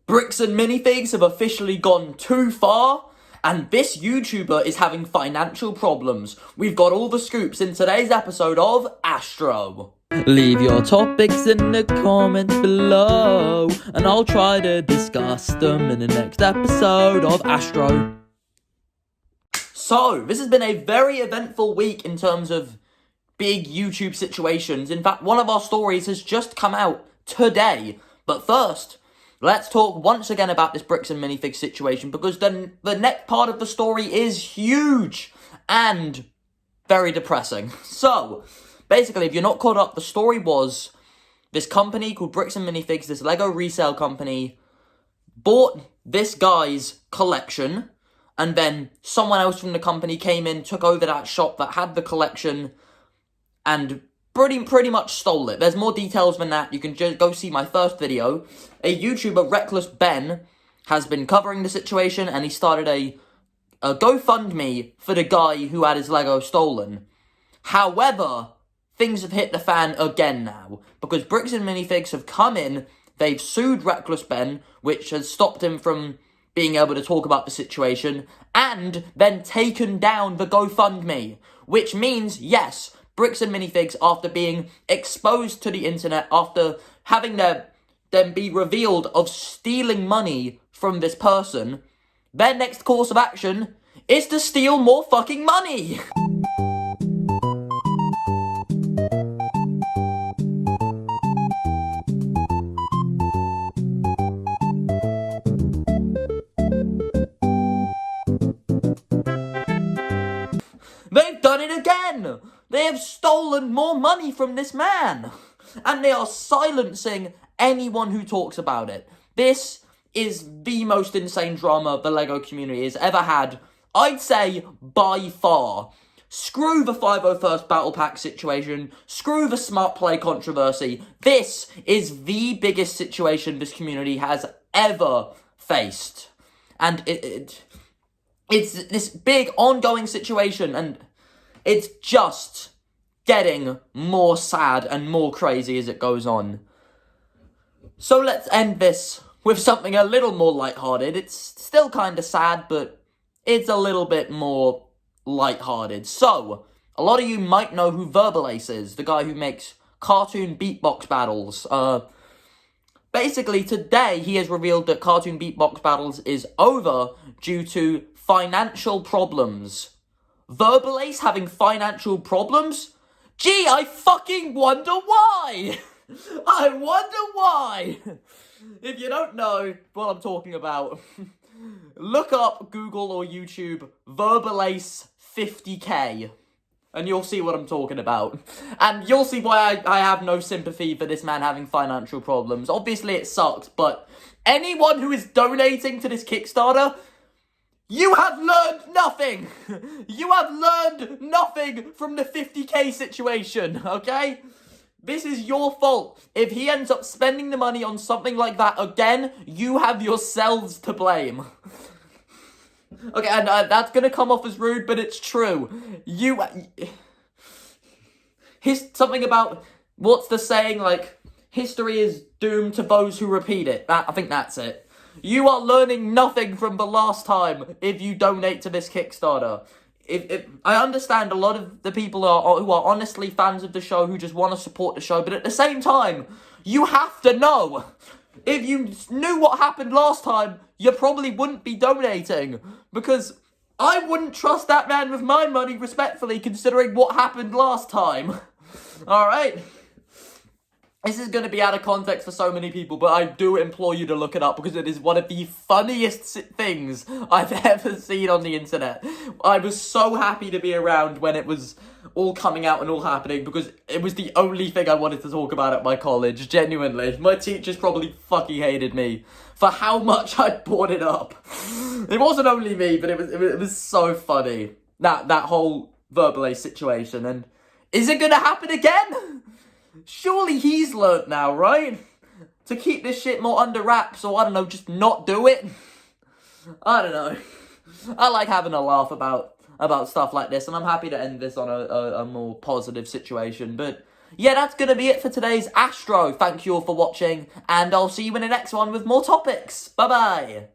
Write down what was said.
Bricks and minifigs have officially gone too far, and this YouTuber is having financial problems. We've got all the scoops in today's episode of Astro. Leave your topics in the comments below, and I'll try to discuss them in the next episode of Astro. So, this has been a very eventful week in terms of big YouTube situations. In fact, one of our stories has just come out today. But first, let's talk once again about this bricks and minifigs situation, because the next part of the story is huge and very depressing. So, basically, if you're not caught up, the story was this company called Bricks and Minifigs, this Lego resale company, bought this guy's collection, and then someone else from the company came in, took over that shop that had the collection, and pretty much stole it. There's more details than that. You can just go see my first video. A YouTuber, Reckless Ben, has been covering the situation, and he started a GoFundMe for the guy who had his Lego stolen. However, things have hit the fan again now, because Bricks and Minifigs have come in, they've sued Reckless Ben, which has stopped him from being able to talk about the situation, and then taken down the GoFundMe, which means, yes, Bricks and Minifigs, after being exposed to the internet, after having them be revealed of stealing money from this person, their next course of action is to steal more fucking money! They've done it again! They have stolen more money from this man! And they are silencing anyone who talks about it. This is the most insane drama the LEGO community has ever had, I'd say, by far. Screw the 501st Battle Pack situation, screw the Smart Play controversy. This is the biggest situation this community has ever faced. And it's this big ongoing situation, and it's just getting more sad and more crazy as it goes on. So let's end this with something a little more lighthearted. It's still kind of sad, but it's a little bit more lighthearted. So, a lot of you might know who Verbalase is, the guy who makes cartoon beatbox battles. Basically, today he has revealed that cartoon beatbox battles is over due to financial problems. Verbalase having financial problems? Gee, I fucking wonder why! I wonder why! If you don't know what I'm talking about, look up Google or YouTube Verbalase 50k, and you'll see what I'm talking about. And you'll see why I have no sympathy for this man having financial problems. Obviously it sucks, but anyone who is donating to this Kickstarter, you have learned nothing! You have learned nothing from the 50k situation, okay? This is your fault. If he ends up spending the money on something like that again, you have yourselves to blame. Okay, and that's gonna come off as rude, but it's true. Something about, what's the saying, like, history is doomed to those who repeat it. I think that's it. You are learning nothing from the last time if you donate to this Kickstarter. If I understand a lot of the people who are honestly fans of the show, who just want to support the show, but at the same time, you have to know. If you knew what happened last time, you probably wouldn't be donating. Because I wouldn't trust that man with my money, respectfully, considering what happened last time. Alright? This is going to be out of context for so many people, but I do implore you to look it up, because it is one of the funniest things I've ever seen on the internet. I was so happy to be around when it was all coming out and all happening, because it was the only thing I wanted to talk about at my college, genuinely. My teachers probably fucking hated me for how much I brought it up. It wasn't only me, but it was so funny, that whole Verbalase situation. And is it going to happen again? Surely he's learnt now, right? To keep this shit more under wraps, or I don't know, just not do it? I don't know. I like having a laugh about stuff like this, and I'm happy to end this on a more positive situation, but yeah, that's going to be it for today's Astro. Thank you all for watching, and I'll see you in the next one with more topics. Bye-bye.